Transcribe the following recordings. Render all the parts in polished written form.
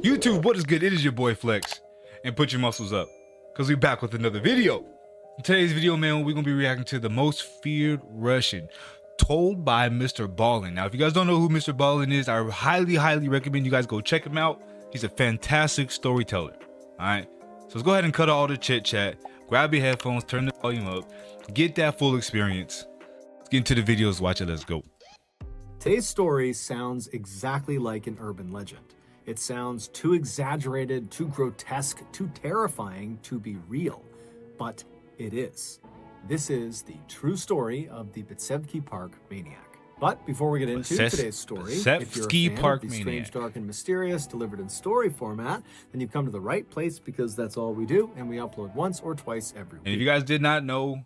YouTube, what is good? It is your boy Flex, and put your muscles up, because we back with another video. In today's video, man, we're going to be reacting to the most feared Russian, told by Mr.Ballen. Now, if you guys don't know who Mr.Ballen is, I highly recommend you guys go check him out. He's a fantastic storyteller, alright? So let's go ahead and cut out all the chit chat, grab your headphones, turn the volume up, get that full experience. Let's get into the videos, watch it, let's go. Today's story sounds exactly like an urban legend. It sounds too exaggerated, too grotesque, too terrifying to be real. But it is. This is the true story of the Bitsevsky Park maniac. But before we get into today's story, if you're a fan of the strange, dark, and mysterious delivered in story format, then you've come to the right place, because that's all we do, and we upload once or twice every week. And if you guys did not know,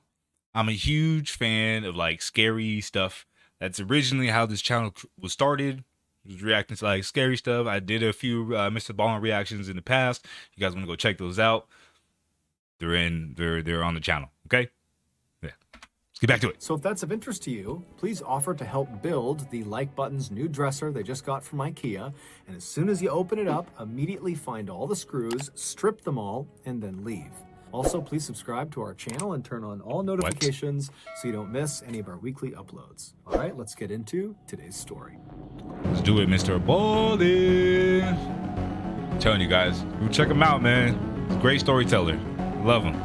I'm a huge fan of like scary stuff. That's originally how this channel was started. Was reacting to like scary stuff. I did a few Mr.Ballen reactions in the past. You guys want to go check those out? They're on the channel. Okay, yeah. Let's get back to it. So if that's of interest to you, please offer to help build the Like Button's new dresser they just got from IKEA. And as soon as you open it up, immediately find all the screws, strip them all, and then leave. Also, please subscribe to our channel and turn on all notifications so you don't miss any of our weekly uploads. All right, let's get into today's story. Let's do it, Mr.Ballen. I'm telling you guys, go check him out, man. He's a great storyteller. Love him.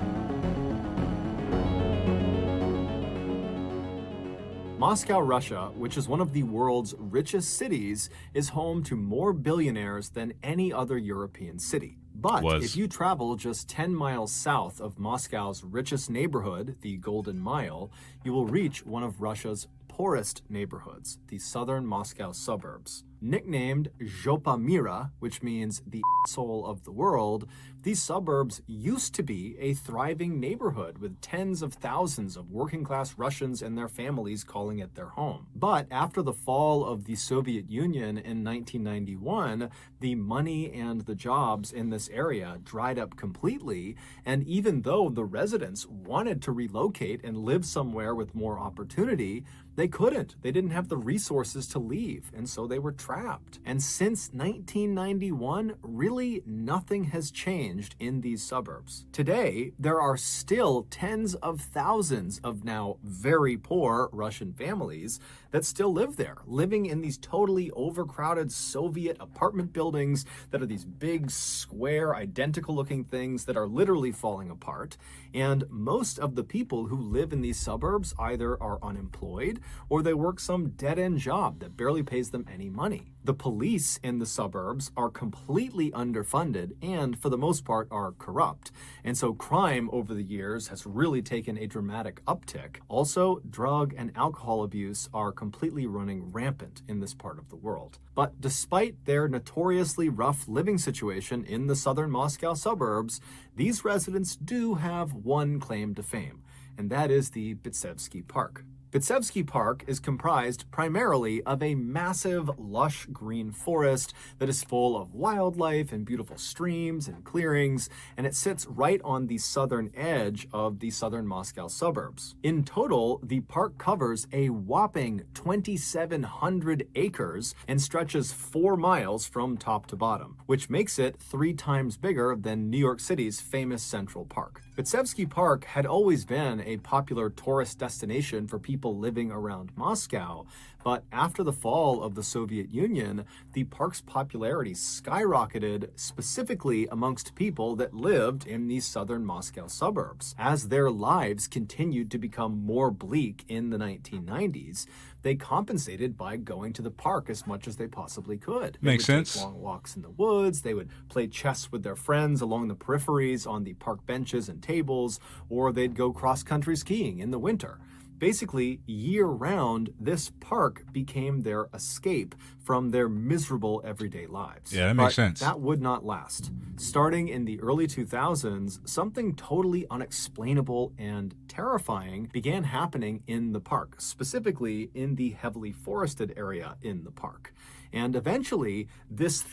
Moscow, Russia, which is one of the world's richest cities, is home to more billionaires than any other European city. But if you travel just 10 miles south of Moscow's richest neighborhood, the Golden Mile, you will reach one of Russia's poorest neighborhoods, the southern Moscow suburbs. Nicknamed Zhopamira, which means the asshole of the world, these suburbs used to be a thriving neighborhood with tens of thousands of working-class Russians and their families calling it their home. But after the fall of the Soviet Union in 1991, the money and the jobs in this area dried up completely, and even though the residents wanted to relocate and live somewhere with more opportunity, they couldn't. They didn't have the resources to leave, and so they were trapped. And since 1991, really nothing has changed in these suburbs. Today, there are still tens of thousands of now very poor Russian families that still live there, living in these totally overcrowded Soviet apartment buildings that are these big, square, identical-looking things that are literally falling apart. And most of the people who live in these suburbs either are unemployed or they work some dead-end job that barely pays them any money. The police in the suburbs are completely underfunded and, for the most part, are corrupt. And so crime over the years has really taken a dramatic uptick. Also, drug and alcohol abuse are completely running rampant in this part of the world. But despite their notoriously rough living situation in the southern Moscow suburbs, these residents do have one claim to fame, and that is the Bitsevsky Park. Bitsevsky Park is comprised primarily of a massive, lush green forest that is full of wildlife and beautiful streams and clearings, and it sits right on the southern edge of the southern Moscow suburbs. In total, the park covers a whopping 2,700 acres and stretches 4 miles from top to bottom, which makes it 3 times bigger than New York City's famous Central Park. Bitsevsky Park had always been a popular tourist destination for people living around Moscow, but after the fall of the Soviet Union, the park's popularity skyrocketed, specifically amongst people that lived in the southern Moscow suburbs. As their lives continued to become more bleak in the 1990s, they compensated by going to the park as much as they possibly could. Makes sense. Take long walks in the woods, they would play chess with their friends along the peripheries on the park benches and tables, or they'd go cross-country skiing in the winter. Basically, year-round, this park became their escape from their miserable everyday lives. Yeah, that makes sense. That would not last. Starting in the early 2000s, something totally unexplainable and terrifying began happening in the park, specifically in the heavily forested area in the park. And eventually, this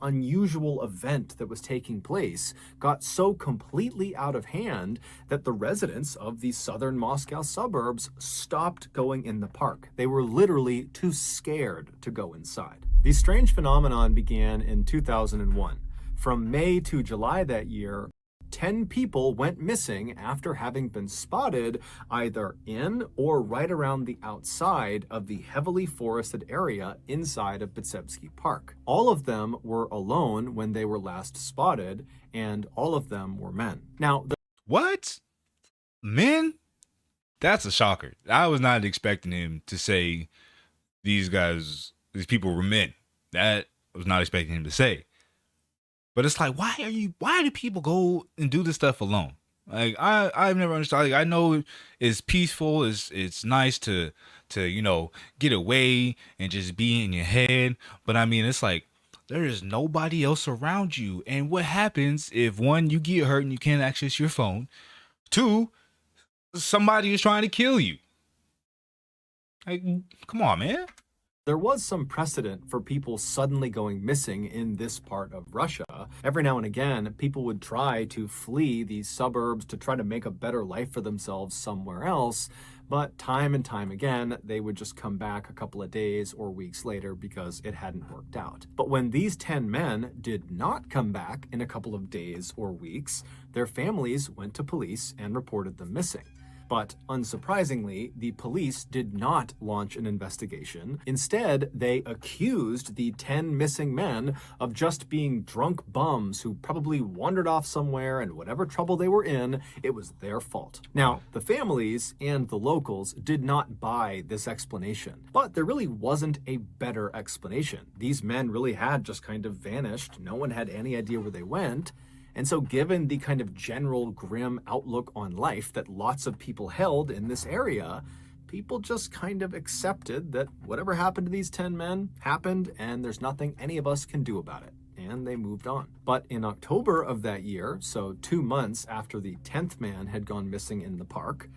unusual event that was taking place got so completely out of hand that the residents of the southern Moscow suburbs stopped going in the park. They were literally too scared to go inside. The strange phenomenon began in 2001. From May to July that year, 10 people went missing after having been spotted either in or right around the outside of the heavily forested area inside of Bitsebsky Park. All of them were alone when they were last spotted, and all of them were men. Now, what? Men? That's a shocker. I was not expecting him to say these people were men. That I was not expecting him to say. But it's like, why do people go and do this stuff alone? Like, I've never understood. Like, I know it's peaceful, it's nice to get away and just be in your head. But I mean, it's like there is nobody else around you. And what happens if, one, you get hurt and you can't access your phone? Two, somebody is trying to kill you. Like, come on, man. There was some precedent for people suddenly going missing in this part of Russia. Every now and again, people would try to flee these suburbs to try to make a better life for themselves somewhere else. But time and time again, they would just come back a couple of days or weeks later because it hadn't worked out. But when these 10 men did not come back in a couple of days or weeks, their families went to police and reported them missing. But unsurprisingly, the police did not launch an investigation. Instead, they accused the 10 missing men of just being drunk bums who probably wandered off somewhere, and whatever trouble they were in, it was their fault. Now, the families and the locals did not buy this explanation, but there really wasn't a better explanation. These men really had just kind of vanished. No one had any idea where they went. And so given the kind of general grim outlook on life that lots of people held in this area, people just kind of accepted that whatever happened to these 10 men happened and there's nothing any of us can do about it. And they moved on. But in October of that year, so 2 months after the 10th man had gone missing in the park,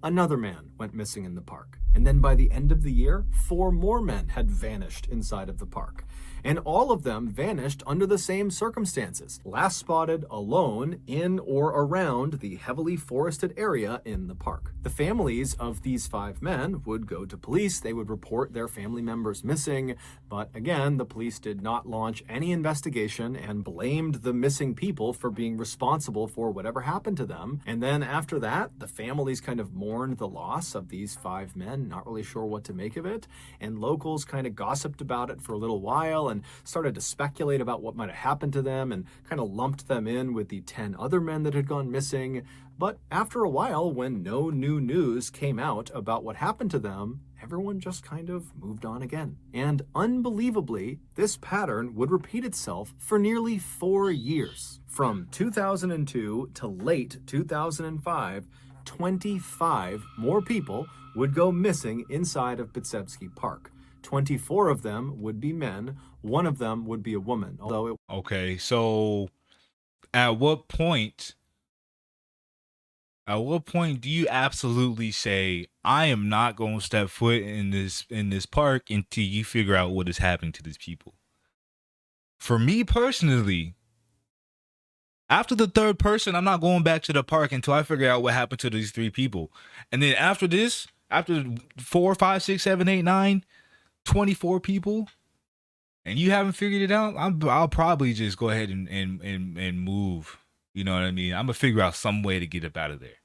another man went missing in the park. And then by the end of the year, 4 more men had vanished inside of the park. And all of them vanished under the same circumstances, last spotted alone in or around the heavily forested area in the park. The families of these 5 men would go to police, they would report their family members missing, but again, the police did not launch any investigation and blamed the missing people for being responsible for whatever happened to them. And then after that, the families kind of mourned the loss of these 5 men, not really sure what to make of it, and locals kind of gossiped about it for a little while and started to speculate about what might have happened to them and kind of lumped them in with the 10 other men that had gone missing. But after a while, when no new news came out about what happened to them, everyone just kind of moved on again. And unbelievably, this pattern would repeat itself for nearly 4 years. From 2002 to late 2005, 25 more people would go missing inside of Bitsebsky Park. 24 of them would be men, 1 of them would be a woman. Okay, so at what point do you absolutely say, I am not going to step foot in this park until you figure out what is happening to these people? For me personally, after the 3rd person, I'm not going back to the park until I figure out what happened to these 3 people. And then after this, after 4, 5, 6, 7, 8, 9, 24 people, and you haven't figured it out, I'll probably just go ahead and move. You know what I mean? I'm gonna figure out some way to get up out of there,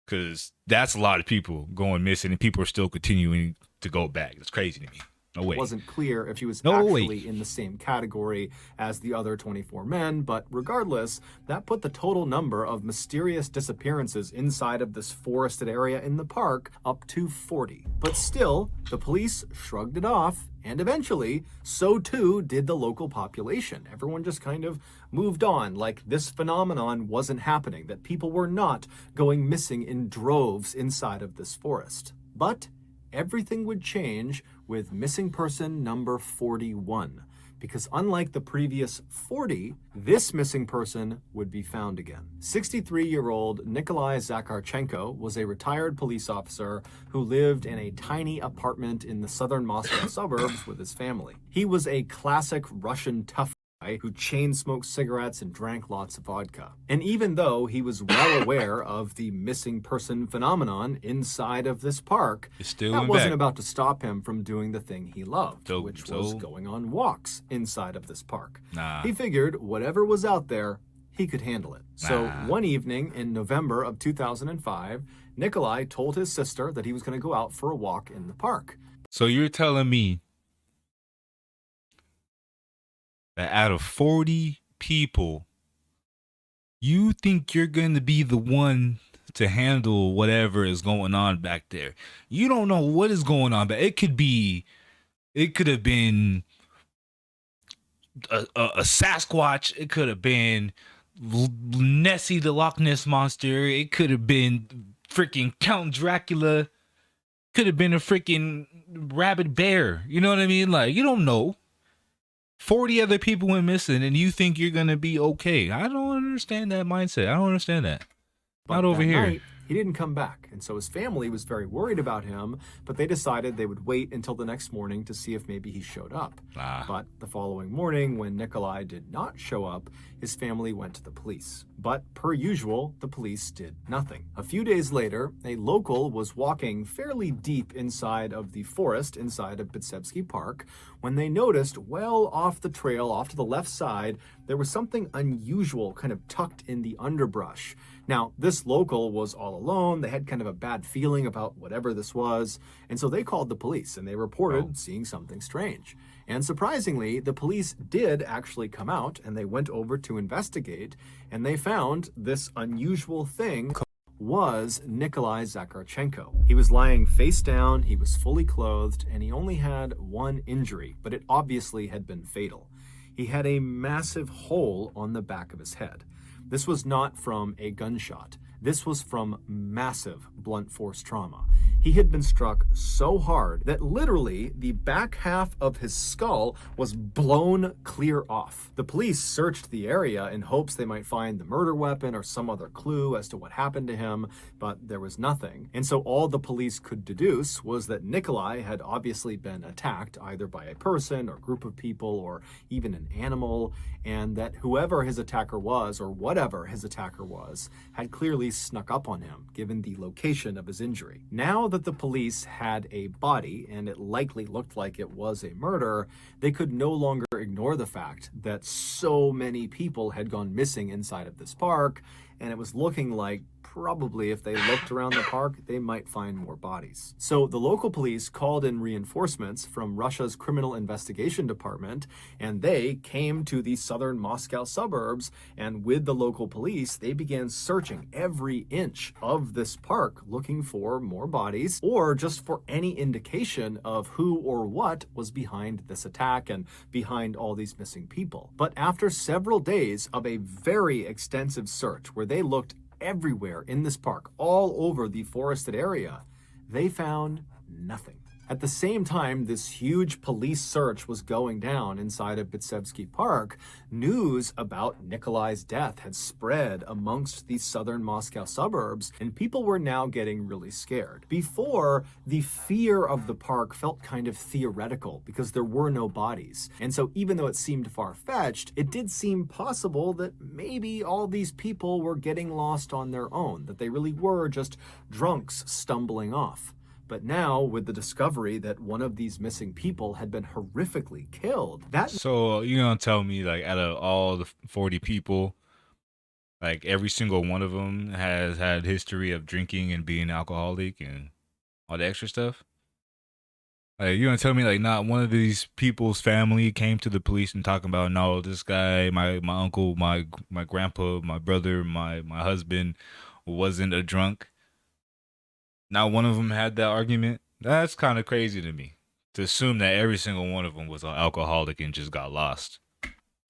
because that's a lot of people going missing, and people are still continuing to go back. It's crazy to me. No way. It wasn't clear if he was actually in the same category as the other 24 men, but regardless, that put the total number of mysterious disappearances inside of this forested area in the park up to 40. But still, the police shrugged it off, and eventually, so too did the local population. Everyone just kind of moved on, like this phenomenon wasn't happening, that people were not going missing in droves inside of this forest. But everything would change with missing person number 41, because unlike the previous 40, this missing person would be found again. 63-year-old Nikolai Zakharchenko was a retired police officer who lived in a tiny apartment in the southern Moscow suburbs with his family. He was a classic Russian tough who chain smoked cigarettes and drank lots of vodka. And even though he was well aware of the missing person phenomenon inside of this park, that wasn't about to stop him from doing the thing he loved, which was going on walks inside of this park. He figured whatever was out there, he could handle it. So one evening in November of 2005, Nikolai told his sister that he was going to go out for a walk in the park. So you're telling me that out of 40 people, you think you're going to be the one to handle whatever is going on back there? You don't know what is going on, but it could have been a Sasquatch. It could have been Nessie the Loch Ness Monster. It could have been freaking Count Dracula. Could have been a freaking rabid bear. You know what I mean? Like, you don't know. 40 other people went missing and you think you're going to be okay. I don't understand that mindset. I don't understand that. Not over here. Night, he didn't come back, and so his family was very worried about him, but they decided they would wait until the next morning to see if maybe he showed up. But the following morning, when Nikolai did not show up, his family went to the police. But per usual, the police did nothing. A few days later, a local was walking fairly deep inside of the forest inside of Bitsevsky Park when they noticed well off the trail, off to the left side, there was something unusual kind of tucked in the underbrush. Now, this local was all alone. They had kind of a bad feeling about whatever this was. And so they called the police and they reported seeing something strange. And surprisingly, the police did actually come out and they went over to investigate, and they found this unusual thing was Nikolai Zakharchenko. He was lying face down, he was fully clothed, and he only had one injury, but it obviously had been fatal. He had a massive hole on the back of his head. This was not from a gunshot. This was from massive blunt force trauma. He had been struck so hard that literally the back half of his skull was blown clear off. The police searched the area in hopes they might find the murder weapon or some other clue as to what happened to him, but there was nothing. And so all the police could deduce was that Nikolai had obviously been attacked either by a person or group of people or even an animal, and that whoever his attacker was or whatever his attacker was had clearly snuck up on him given the location of his injury. Now that the police had a body and it likely looked like it was a murder, they could no longer ignore the fact that so many people had gone missing inside of this park, and it was looking like probably if they looked around the park, they might find more bodies. So the local police called in reinforcements from Russia's Criminal Investigation Department, and they came to the southern Moscow suburbs, and with the local police, they began searching every inch of this park, looking for more bodies, or just for any indication of who or what was behind this attack and behind all these missing people. But after several days of a very extensive search, where they looked everywhere in this park, all over the forested area, they found nothing. At the same time this huge police search was going down inside of Bitsevsky Park, news about Nikolai's death had spread amongst the southern Moscow suburbs, and people were now getting really scared. Before, the fear of the park felt kind of theoretical because there were no bodies. And so even though it seemed far-fetched, it did seem possible that maybe all these people were getting lost on their own, that they really were just drunks stumbling off. But now, with the discovery that one of these missing people had been horrifically killed, So you're gonna tell me, like, out of all the 40 people, like, every single one of them has had history of drinking and being alcoholic and all the extra stuff? Like, you're gonna tell me, like, not one of these people's family came to the police and talking about, no, this guy, my uncle, my grandpa, my brother, my husband wasn't a drunk? Not one of them had that argument? That's kind of crazy to me, to assume that every single one of them was an alcoholic and just got lost.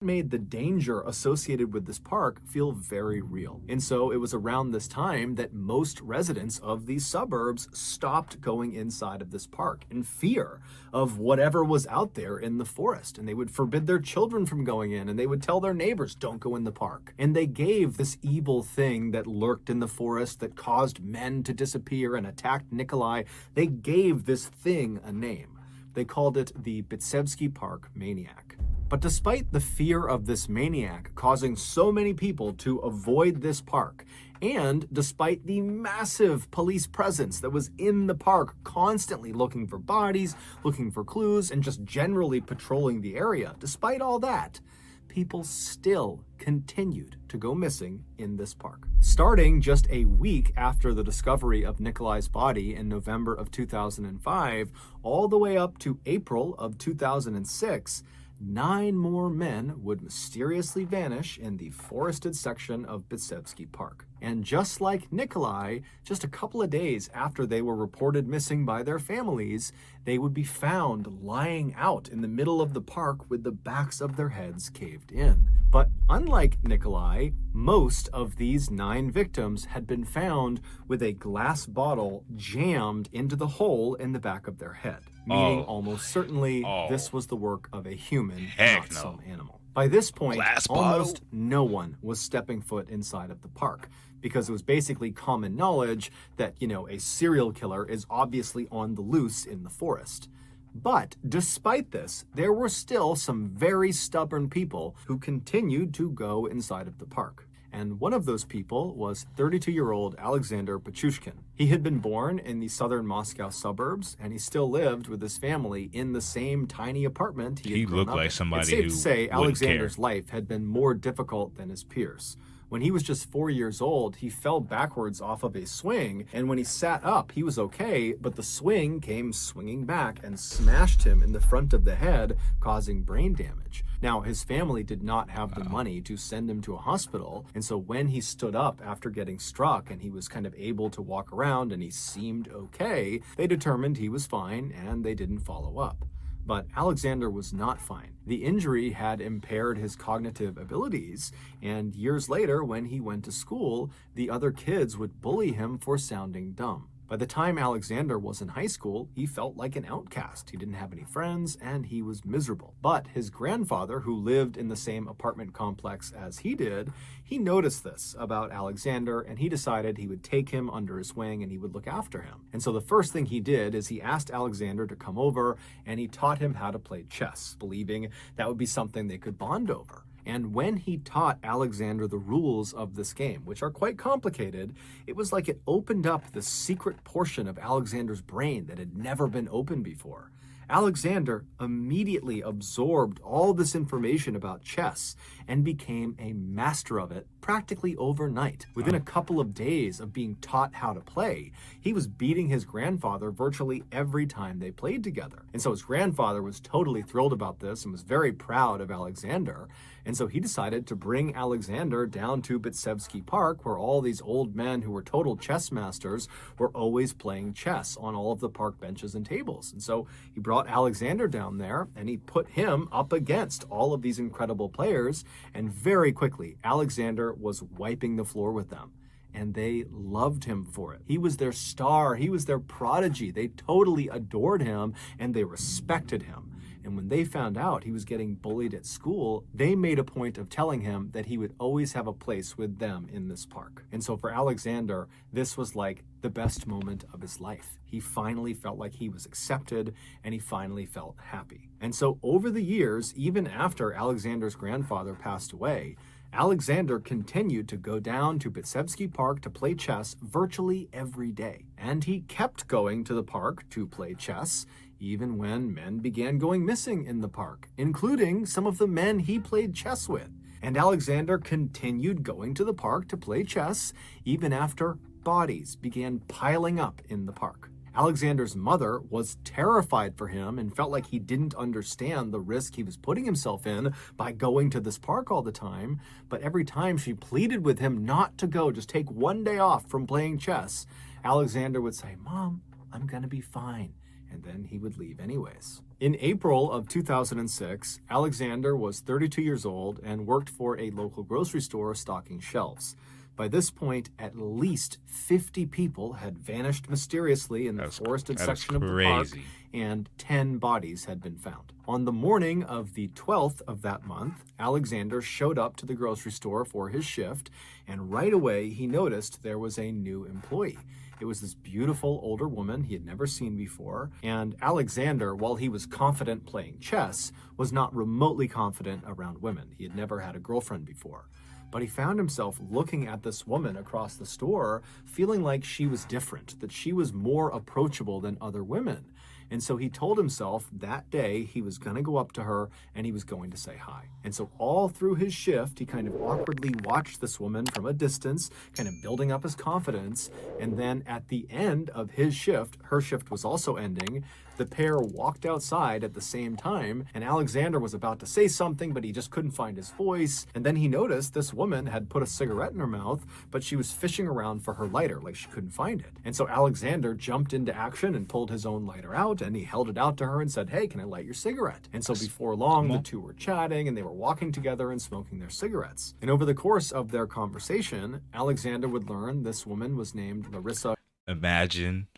Made the danger associated with this park feel very real. And so it was around this time that most residents of these suburbs stopped going inside of this park in fear of whatever was out there in the forest. And they would forbid their children from going in, and they would tell their neighbors, don't go in the park. And they gave this evil thing that lurked in the forest that caused men to disappear and attacked Nikolai, they gave this thing a name. They called it the Bitsevsky Park Maniac. But despite the fear of this maniac causing so many people to avoid this park, and despite the massive police presence that was in the park, constantly looking for bodies, looking for clues, and just generally patrolling the area, despite all that, people still continued to go missing in this park. Starting just a week after the discovery of Nikolai's body in November of 2005, all the way up to April of 2006, 9 more men would mysteriously vanish in the forested section of Bitsevsky Park. And just like Nikolai, just a couple of days after they were reported missing by their families, they would be found lying out in the middle of the park with the backs of their heads caved in. But unlike Nikolai, most of these 9 victims had been found with a glass bottle jammed into the hole in the back of their head, meaning almost certainly this was the work of a human, not some animal. By this point, almost no one was stepping foot inside of the park, because it was basically common knowledge that, a serial killer is obviously on the loose in the forest. But despite this, there were still some very stubborn people who continued to go inside of the park. And one of those people was 32-year-old Alexander Pichushkin. He had been born in the southern Moscow suburbs, and he still lived with his family in the same tiny apartment he had grown up in. He looked like somebody who wouldn't care. It's safe to say Alexander's care. life had been more difficult than his peers. When he was just 4 years old, he fell backwards off of a swing, and when he sat up, he was okay, but the swing came swinging back and smashed him in the front of the head, causing brain damage. Now, his family did not have the money to send him to a hospital, and so when he stood up after getting struck and he was kind of able to walk around and he seemed okay, they determined he was fine and they didn't follow up. But Alexander was not fine. The injury had impaired his cognitive abilities, and years later, when he went to school, the other kids would bully him for sounding dumb. By the time Alexander was in high school, he felt like an outcast. He didn't have any friends, and he was miserable. But his grandfather, who lived in the same apartment complex as he did, he noticed this about Alexander, and he decided he would take him under his wing and he would look after him. And so the first thing he did is he asked Alexander to come over, and he taught him how to play chess, believing that would be something they could bond over. And when he taught Alexander the rules of this game, which are quite complicated, it was like it opened up the secret portion of Alexander's brain that had never been opened before. Alexander immediately absorbed all this information about chess and became a master of it practically overnight. Within a couple of days of being taught how to play, he was beating his grandfather virtually every time they played together. And so his grandfather was totally thrilled about this and was very proud of Alexander. And so he decided to bring Alexander down to Bitsevsky Park, where all these old men who were total chess masters were always playing chess on all of the park benches and tables. And so he brought Alexander down there and he put him up against all of these incredible players. And very quickly, Alexander was wiping the floor with them. And they loved him for it. He was their star. He was their prodigy. They totally adored him and they respected him. And when they found out he was getting bullied at school, they made a point of telling him that he would always have a place with them in this park. And so for Alexander, this was like the best moment of his life. He finally felt like he was accepted and he finally felt happy. And so over the years, even after Alexander's grandfather passed away, Alexander continued to go down to Bitsevsky Park to play chess virtually every day. And he kept going to the park to play chess, even when men began going missing in the park, including some of the men he played chess with. And Alexander continued going to the park to play chess, even after bodies began piling up in the park. Alexander's mother was terrified for him and felt like he didn't understand the risk he was putting himself in by going to this park all the time. But every time she pleaded with him not to go, just take one day off from playing chess, Alexander would say, "Mom, I'm gonna be fine." And then he would leave anyways. In April of 2006, Alexander was 32 years old and worked for a local grocery store stocking shelves. By this point, at least 50 people had vanished mysteriously in the forested section of the park, and 10 bodies had been found. On the morning of the 12th of that month, Alexander showed up to the grocery store for his shift, and right away he noticed there was a new employee. It was this beautiful older woman he had never seen before. And Alexander, while he was confident playing chess, was not remotely confident around women. He had never had a girlfriend before. But he found himself looking at this woman across the store, feeling like she was different, that she was more approachable than other women. And so he told himself that day he was going to go up to her and he was going to say hi. And so all through his shift, he kind of awkwardly watched this woman from a distance, kind of building up his confidence. And then at the end of his shift, her shift was also ending, the pair walked outside at the same time, and Alexander was about to say something, but he just couldn't find his voice. And then he noticed this woman had put a cigarette in her mouth, but she was fishing around for her lighter, like she couldn't find it. And so Alexander jumped into action and pulled his own lighter out, and he held it out to her and said, "Hey, can I light your cigarette?" And so before long, the two were chatting, and they were walking together and smoking their cigarettes. And over the course of their conversation, Alexander would learn this woman was named Larissa. Imagine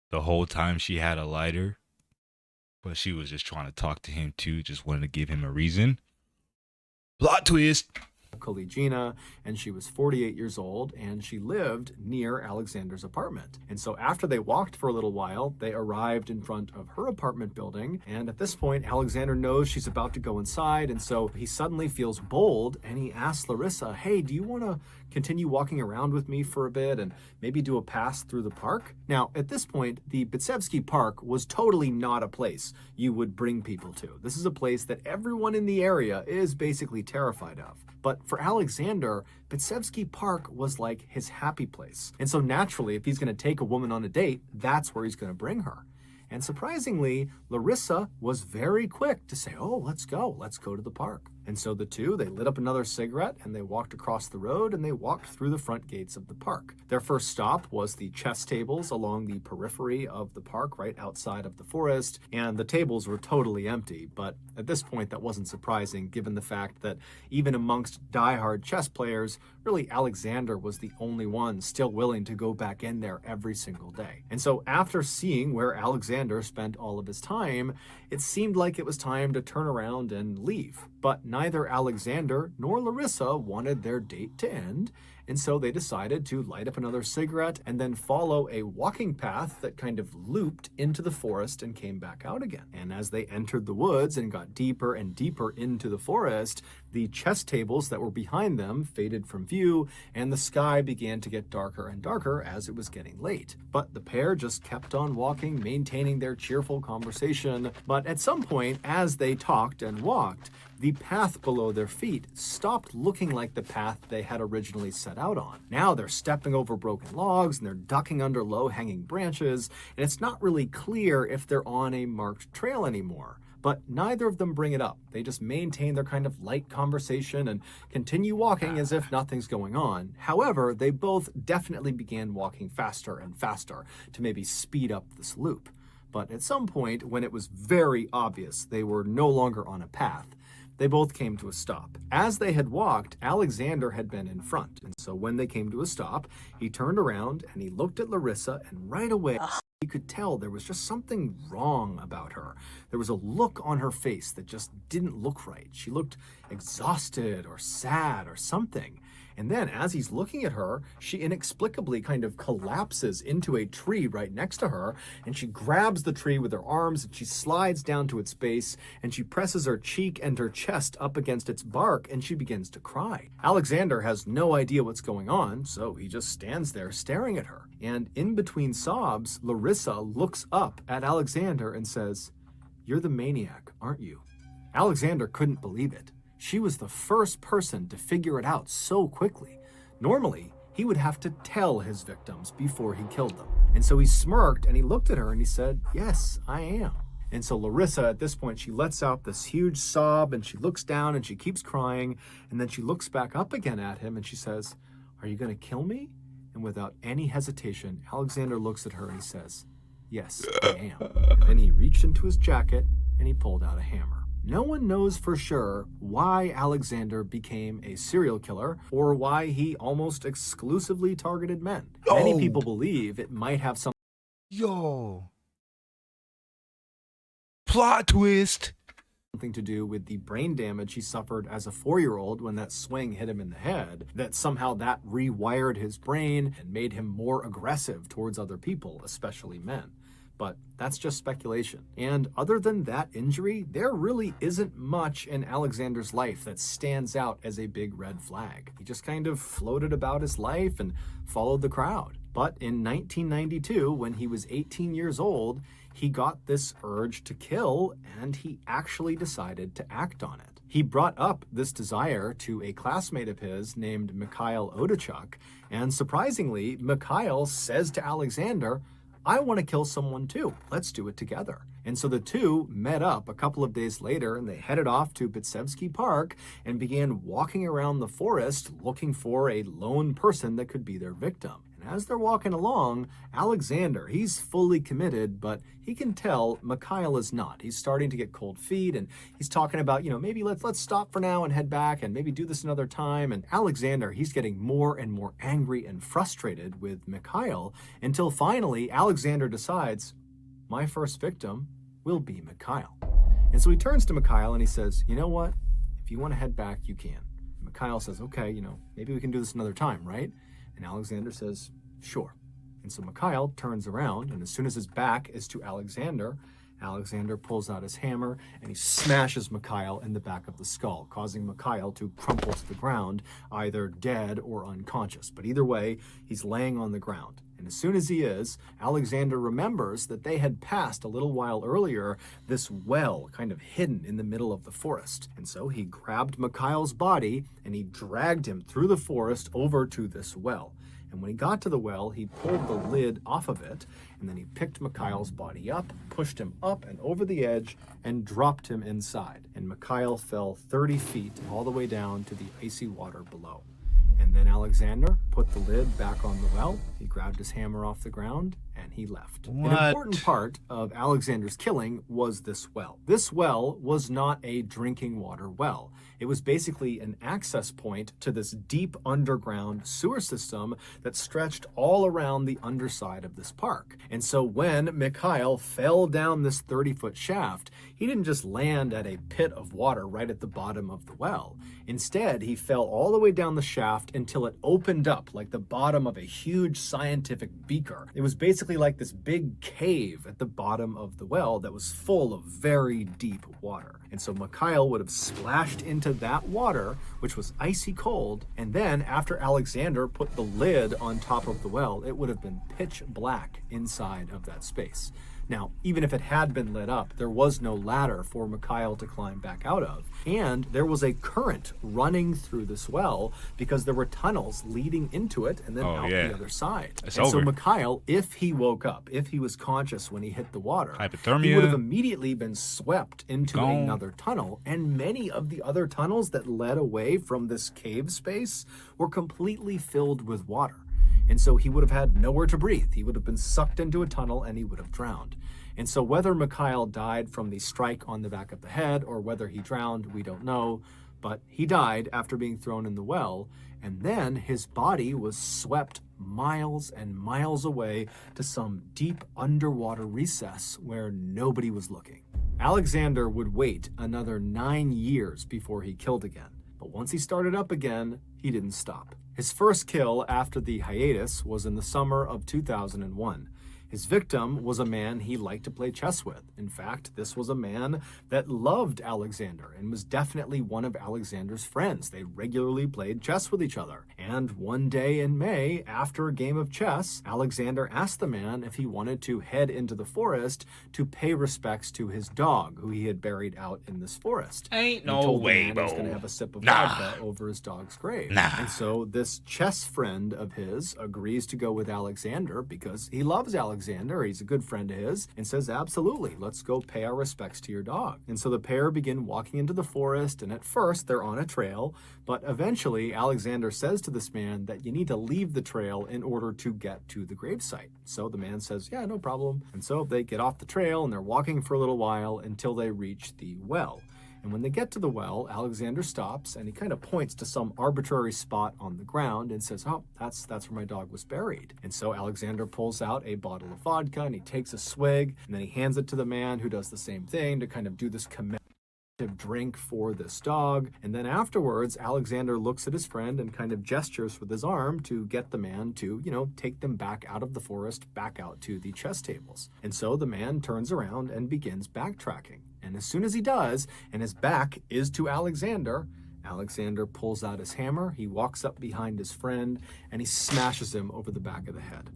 the whole time she had a lighter, but she was just trying to talk to him too, just wanted to give him a reason. Plot twist. Collegina, and she was 48 years old, and she lived near Alexander's apartment. And so after they walked for a little while, they arrived in front of her apartment building, and at this point, Alexander knows she's about to go inside, and so he suddenly feels bold, and he asks Larissa, "Hey, do you want to continue walking around with me for a bit and maybe do a pass through the park?" Now, at this point, the Bitsevsky Park was totally not a place you would bring people to. This is a place that everyone in the area is basically terrified of. But for Alexander, Bitsevsky Park was like his happy place. And so naturally, if he's going to take a woman on a date, that's where he's going to bring her. And surprisingly, Larissa was very quick to say, "Oh, let's go to the park." And so the two, they lit up another cigarette and they walked across the road and they walked through the front gates of the park. Their first stop was the chess tables along the periphery of the park, right outside of the forest. And the tables were totally empty. But at this point, that wasn't surprising given the fact that even amongst diehard chess players, really Alexander was the only one still willing to go back in there every single day. And so after seeing where Alexander spent all of his time, it seemed like it was time to turn around and leave. But neither Alexander nor Larissa wanted their date to end, and so they decided to light up another cigarette and then follow a walking path that kind of looped into the forest and came back out again. And as they entered the woods and got deeper and deeper into the forest, the chess tables that were behind them faded from view, and the sky began to get darker and darker as it was getting late. But the pair just kept on walking, maintaining their cheerful conversation. But at some point, as they talked and walked, the path below their feet stopped looking like the path they had originally set out on. Now they're stepping over broken logs and they're ducking under low-hanging branches, and it's not really clear if they're on a marked trail anymore. But neither of them bring it up. They just maintain their kind of light conversation and continue walking as if nothing's going on. However, they both definitely began walking faster and faster to maybe speed up this loop. But at some point, when it was very obvious they were no longer on a path, they both came to a stop. As they had walked, Alexander had been in front. And so when they came to a stop, he turned around and he looked at Larissa, and right away, he could tell there was just something wrong about her. There was a look on her face that just didn't look right. She looked exhausted or sad or something. And then as he's looking at her, she inexplicably kind of collapses into a tree right next to her, and she grabs the tree with her arms and she slides down to its base, and she presses her cheek and her chest up against its bark, and she begins to cry. Alexander has no idea what's going on, so he just stands there staring at her. And in between sobs, Larissa looks up at Alexander and says, "You're the maniac, aren't you?" Alexander couldn't believe it. She was the first person to figure it out so quickly. Normally, he would have to tell his victims before he killed them. And so he smirked and he looked at her and he said, "Yes, I am." And so Larissa, at this point, she lets out this huge sob and she looks down and she keeps crying. And then she looks back up again at him and she says, "Are you going to kill me?" And without any hesitation, Alexander looks at her and he says, "Yes, I am." And then he reached into his jacket and he pulled out a hammer. No one knows for sure why Alexander became a serial killer or why he almost exclusively targeted men. Many people believe it might have some... Plot twist. something to do with the brain damage he suffered as a 4-year-old when that swing hit him in the head, that somehow that rewired his brain and made him more aggressive towards other people, especially men. But that's just speculation. And other than that injury, there really isn't much in Alexander's life that stands out as a big red flag. He just kind of floated about his life and followed the crowd. But in 1992, when he was 18 years old, he got this urge to kill, and he actually decided to act on it. He brought up this desire to a classmate of his named Mikhail Odachuk, and surprisingly, Mikhail says to Alexander, "I want to kill someone too. Let's do it together." And so the two met up a couple of days later, and they headed off to Bitsevsky Park and began walking around the forest looking for a lone person that could be their victim. And as they're walking along, Alexander, he's fully committed, but he can tell Mikhail is not. He's starting to get cold feet, and he's talking about, maybe let's stop for now and head back and maybe do this another time. And Alexander, he's getting more and more angry and frustrated with Mikhail until finally Alexander decides, my first victim will be Mikhail. And so he turns to Mikhail and he says, "You know what? If you want to head back, you can." And Mikhail says, "Okay, maybe we can do this another time, right?" And Alexander says, "Sure." And so Mikhail turns around, and as soon as his back is to Alexander, Alexander pulls out his hammer and he smashes Mikhail in the back of the skull, causing Mikhail to crumple to the ground, either dead or unconscious. But either way, he's laying on the ground. And as soon as he is, Alexander remembers that they had passed a little while earlier this well kind of hidden in the middle of the forest. And so he grabbed Mikhail's body and he dragged him through the forest over to this well. And when he got to the well, he pulled the lid off of it, and then he picked Mikhail's body up, pushed him up and over the edge, and dropped him inside. And Mikhail fell 30 feet all the way down to the icy water below. And then Alexander put the lid back on the well, he grabbed his hammer off the ground, and he left. What? An important part of Alexander's killing was this well. This well was not a drinking water well. It was basically an access point to this deep underground sewer system that stretched all around the underside of this park. And so when Mikhail fell down this 30-foot shaft, he didn't just land at a pit of water right at the bottom of the well. Instead, he fell all the way down the shaft until it opened up like the bottom of a huge scientific beaker. It was basically like this big cave at the bottom of the well that was full of very deep water. And so Mikhail would have splashed into that water, which was icy cold, and then after Alexander put the lid on top of the well, it would have been pitch black inside of that space. Now, even if it had been lit up, there was no ladder for Mikhail to climb back out of. And there was a current running through this well because there were tunnels leading into it and then out the other side. So Mikhail, if he woke up, if he was conscious when he hit the water, hypothermia, he would have immediately been swept into another tunnel. And many of the other tunnels that led away from this cave space were completely filled with water. And so he would have had nowhere to breathe. He would have been sucked into a tunnel and he would have drowned. And so whether Mikhail died from the strike on the back of the head or whether he drowned, we don't know. But he died after being thrown in the well. And then his body was swept miles and miles away to some deep underwater recess where nobody was looking. Alexander would wait another 9 years before he killed again. But once he started up again, he didn't stop. His first kill after the hiatus was in the summer of 2001. His victim was a man he liked to play chess with. In fact, this was a man that loved Alexander and was definitely one of Alexander's friends. They regularly played chess with each other. And one day in May, after a game of chess, Alexander asked the man if he wanted to head into the forest to pay respects to his dog, who he had buried out in this forest. Ain't no way, He was going to have a sip of vodka over his dog's grave. And so this chess friend of his agrees to go with Alexander because he loves Alexander. He's a good friend of his, and says, absolutely, let's go pay our respects to your dog. And so the pair begin walking into the forest, and at first they're on a trail, but eventually Alexander says to this man that you need to leave the trail in order to get to the gravesite. So the man says, yeah, no problem. And so they get off the trail and they're walking for a little while until they reach the well. And when they get to the well, Alexander stops and he kind of points to some arbitrary spot on the ground and says, oh, that's where my dog was buried. And so Alexander pulls out a bottle of vodka and he takes a swig and then he hands it to the man, who does the same thing to kind of do this drink for this dog. And then afterwards, Alexander looks at his friend and kind of gestures with his arm to get the man to, take them back out of the forest, back out to the chess tables. And so the man turns around and begins backtracking. And as soon as he does, and his back is to Alexander, Alexander pulls out his hammer, he walks up behind his friend, and he smashes him over the back of the head.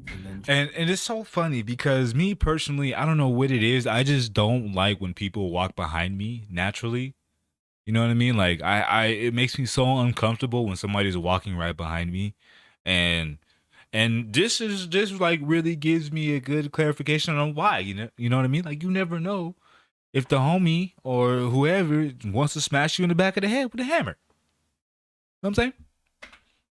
And it's so funny because me personally, I don't know what it is. I just don't like when people walk behind me naturally. You know what I mean? Like it makes me so uncomfortable when somebody's walking right behind me. And this like really gives me a good clarification on why, you know what I mean? Like you never know if the homie or whoever wants to smash you in the back of the head with a hammer. Know what I'm saying?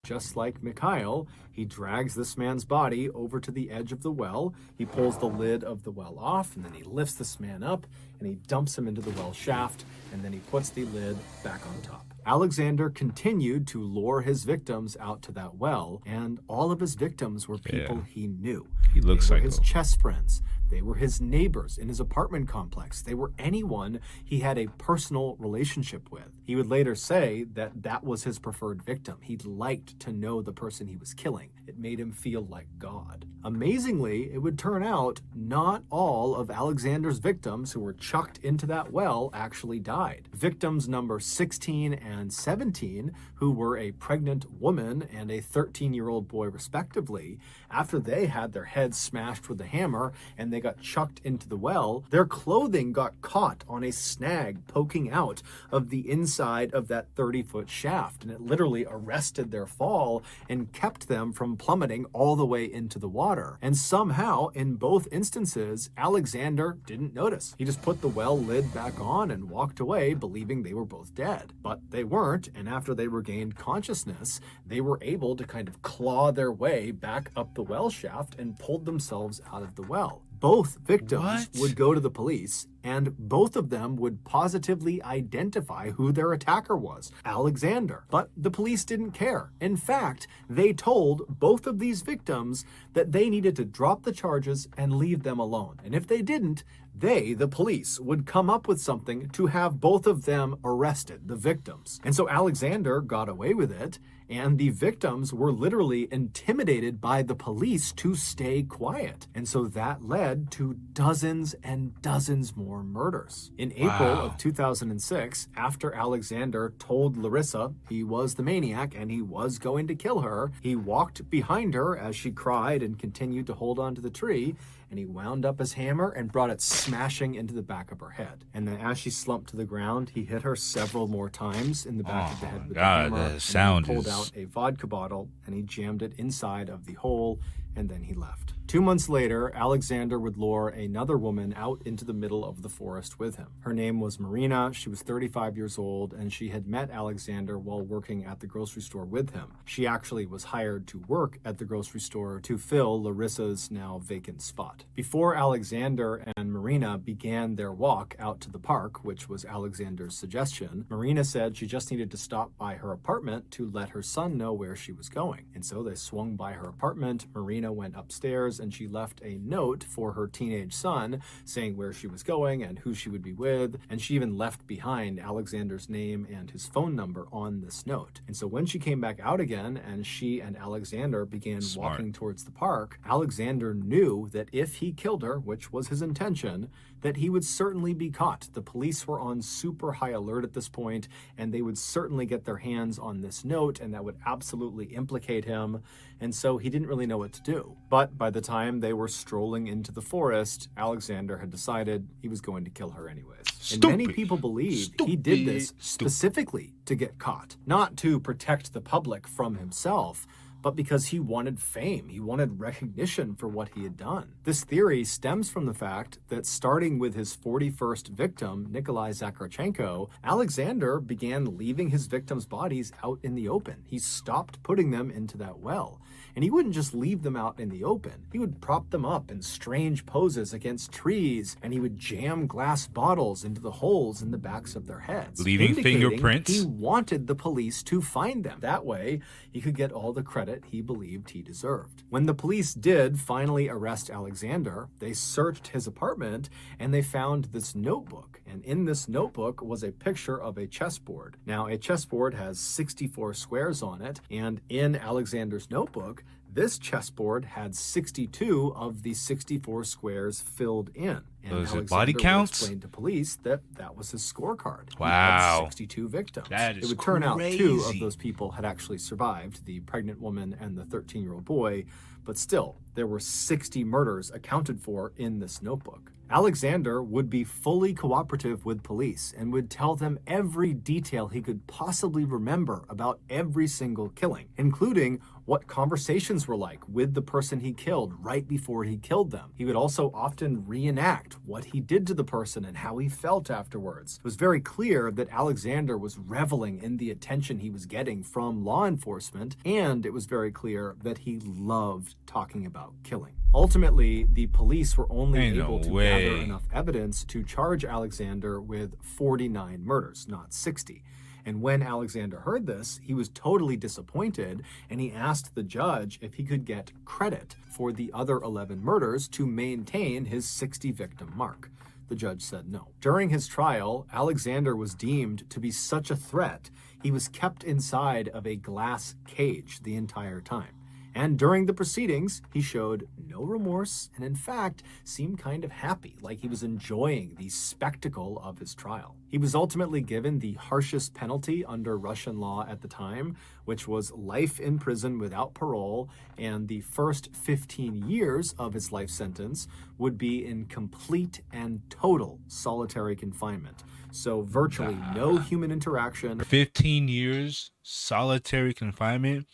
Just like Mikhail, he drags this man's body over to the edge of the well. He pulls the lid of the well off, and then he lifts this man up, and he dumps him into the well shaft, and then he puts the lid back on top. Alexander continued to lure his victims out to that well, and all of his victims were people he knew. He looks they were psycho. His chess friends. They were his neighbors in his apartment complex. They were anyone he had a personal relationship with. He would later say that that was his preferred victim. He liked to know the person he was killing. It made him feel like God. Amazingly, it would turn out not all of Alexander's victims who were chucked into that well actually died. Victims number 16 and 17, who were a pregnant woman and a 13-year-old boy respectively, after they had their heads smashed with a hammer and they got chucked into the well, their clothing got caught on a snag poking out of the inside of that 30-foot shaft, and it literally arrested their fall and kept them from plummeting all the way into the water. And somehow, in both instances, Alexander didn't notice. He just put the well lid back on and walked away, believing they were both dead. But they weren't, and after they regained consciousness, they were able to kind of claw their way back up the well shaft and pulled themselves out of the well. Both victims would go to the police, and both of them would positively identify who their attacker was, Alexander. But the police didn't care. In fact, they told both of these victims that they needed to drop the charges and leave them alone. And if they didn't, they, the police, would come up with something to have both of them arrested, the victims. And so Alexander got away with it, and the victims were literally intimidated by the police to stay quiet. And so that led to dozens and dozens more murders. In April of 2006, after Alexander told Larissa he was the maniac and he was going to kill her, he walked behind her as she cried and continued to hold on to the tree, and he wound up his hammer and brought it smashing into the back of her head. And then as she slumped to the ground, he hit her several more times in the back of the head with the hammer. The sound and he pulled out a vodka bottle and he jammed it inside of the hole, and then he left. 2 months later, Alexander would lure another woman out into the middle of the forest with him. Her name was Marina. She was 35 years old, and she had met Alexander while working at the grocery store with him. She actually was hired to work at the grocery store to fill Larissa's now vacant spot. Before Alexander and Marina began their walk out to the park, which was Alexander's suggestion, Marina said she just needed to stop by her apartment to let her son know where she was going. And so they swung by her apartment. Marina went upstairs and she left a note for her teenage son saying where she was going and who she would be with, and she even left behind Alexander's name and his phone number on this note. And so when she came back out again and she and Alexander began walking towards the park, Alexander knew that if he killed her, which was his intention, that he would certainly be caught. The police were on super high alert at this point, and they would certainly get their hands on this note, and that would absolutely implicate him. And so he didn't really know what to do. But by the time they were strolling into the forest, Alexander had decided he was going to kill her anyways. And many people believe he did this specifically to get caught, not to protect the public from himself, but because he wanted fame. He wanted recognition for what he had done. This theory stems from the fact that starting with his 41st victim, Nikolai Zakharchenko, Alexander began leaving his victims' bodies out in the open. He stopped putting them into that well. And he wouldn't just leave them out in the open. He would prop them up in strange poses against trees, and he would jam glass bottles into the holes in the backs of their heads, leaving fingerprints. He wanted the police to find them. That way, he could get all the credit credit he believed he deserved. When the police did finally arrest Alexander, they searched his apartment and they found this notebook. And in this notebook was a picture of a chessboard. Now, a chessboard has 64 squares on it, and in Alexander's notebook, this chessboard had 62 of the 64 squares filled in. And Alexander body counts? Explained to police that that was his scorecard. Wow. He had 62 victims. That is It would turn out crazy. 2 of those people had actually survived, the pregnant woman and the 13-year-old boy, but still, there were 60 murders accounted for in this notebook. Alexander would be fully cooperative with police and would tell them every detail he could possibly remember about every single killing, including what conversations were like with the person he killed right before he killed them. He would also often reenact what he did to the person and how he felt afterwards. It was very clear that Alexander was reveling in the attention he was getting from law enforcement, and it was very clear that he loved talking about killing. Ultimately, the police were only able to gather enough evidence to charge Alexander with 49 murders, not 60. And when Alexander heard this, he was totally disappointed, and he asked the judge if he could get credit for the other 11 murders to maintain his 60 victim mark. The judge said no. During his trial, Alexander was deemed to be such a threat, he was kept inside of a glass cage the entire time. And during the proceedings, he showed no remorse and in fact seemed kind of happy, like he was enjoying the spectacle of his trial. He was ultimately given the harshest penalty under Russian law at the time, which was life in prison without parole, and the first 15 years of his life sentence would be in complete and total solitary confinement. So virtually no human interaction. 15 years solitary confinement.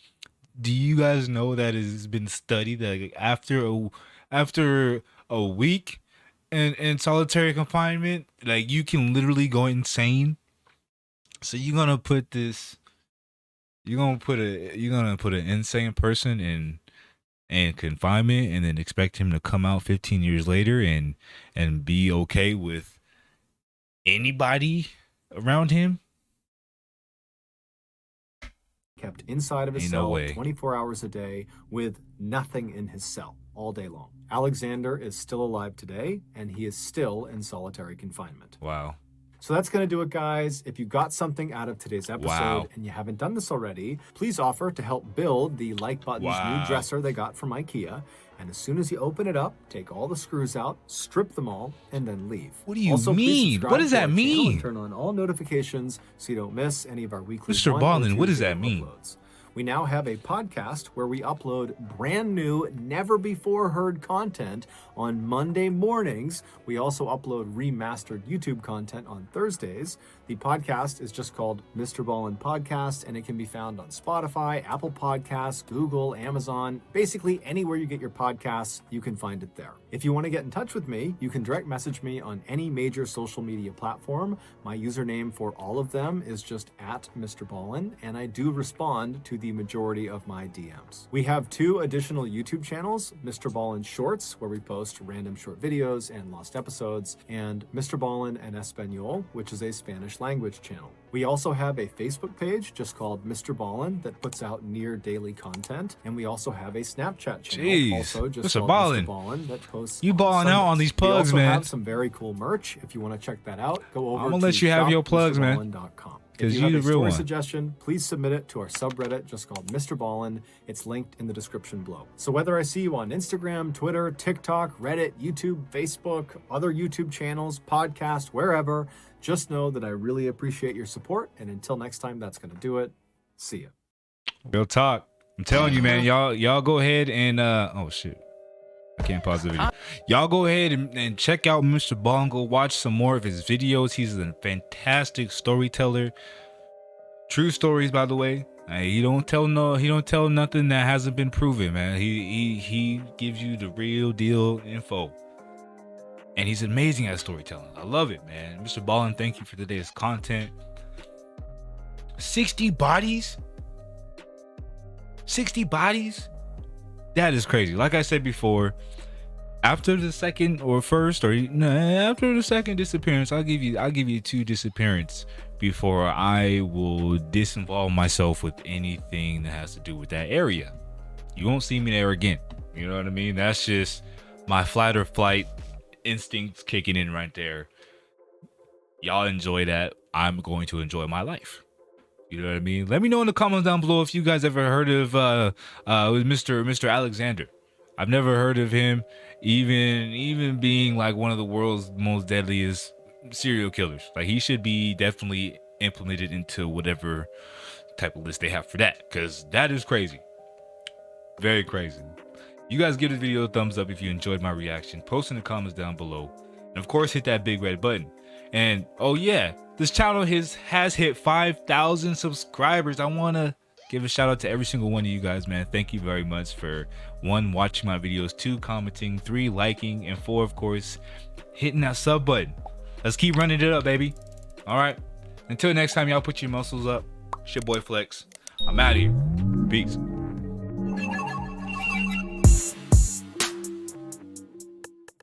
Do you guys know that it has been studied that after a week in solitary confinement, like you can literally go insane? So you're gonna put an insane person in confinement and then expect him to come out 15 years later and be okay with anybody around him? Kept inside of his cell 24 hours a day with nothing in his cell all day long. Alexander is still alive today, and he is still in solitary confinement. Wow. So that's going to do it, guys. If you got something out of today's episode and you haven't done this already, please offer to help build the Like Button's new dresser they got from IKEA. And as soon as you open it up, take all the screws out, strip them all, and then leave. What do you mean? What does that mean? And turn on all notifications so you don't miss any of our weekly Mr.Ballen, what does that mean? Uploads. We now have a podcast where we upload brand new, never before heard content on Monday mornings. We also upload remastered YouTube content on Thursdays. The podcast is just called Mr. Ballen Podcast, and it can be found on Spotify, Apple Podcasts, Google, Amazon. Basically, anywhere you get your podcasts, you can find it there. If you want to get in touch with me, you can direct message me on any major social media platform. My username for all of them is just @MrBallen, and I do respond to the majority of my DMs. We have 2 additional YouTube channels, Mr. Ballen Shorts, where we post random short videos and lost episodes, and Mr. Ballen en Español, which is a Spanish language channel. We also have a Facebook page just called Mr. Ballen that puts out near daily content, and we also have a Snapchat channel also just called Mr. Ballen that posts. You balling out on these plugs, man. We also have some very cool merch. If you want to check that out, go over I'm gonna let you have your plugs, man. If you have a story suggestion, please submit it to our subreddit just called Mr. Ballen. It's linked in the description below. So whether I see you on Instagram, Twitter, TikTok, Reddit, YouTube, Facebook, other YouTube channels, podcast, wherever, just know that I really appreciate your support. And until next time, that's going to do it. See ya. Real talk. I'm telling you, man. Y'all go ahead and oh shit. I can't pause the video. Y'all go ahead and check out Mr. Ballen. Go watch some more of his videos. He's a fantastic storyteller. True stories, by the way. He don't tell nothing that hasn't been proven, man. He gives you the real deal info. And he's amazing at storytelling. I love it, man. Mr. Ballen, thank you for today's content. 60 bodies? 60 bodies? That is crazy. Like I said before, after the second disappearance, I'll give you 2 disappearances before I will disinvolve myself with anything that has to do with that area. You won't see me there again. You know what I mean? That's just my fight or flight instincts kicking in right there. Y'all enjoy that. I'm going to enjoy my life. You know what I mean? Let me know in the comments down below if you guys ever heard of Mr. Alexander. I've never heard of him, even being like one of the world's most deadliest serial killers. Like, he should be definitely implemented into whatever type of list they have for that, because that is crazy. Very crazy. You guys give this video a thumbs up if you enjoyed my reaction. Post in the comments down below. And of course, hit that big red button. And oh yeah, this channel has hit 5,000 subscribers. I want to give a shout out to every single one of you guys, man. Thank you very much for 1, watching my videos, 2, commenting, 3, liking, and 4, of course, hitting that sub button. Let's keep running it up, baby. All right. Until next time, y'all put your muscles up. It's your boy Flex. I'm out of here. Peace.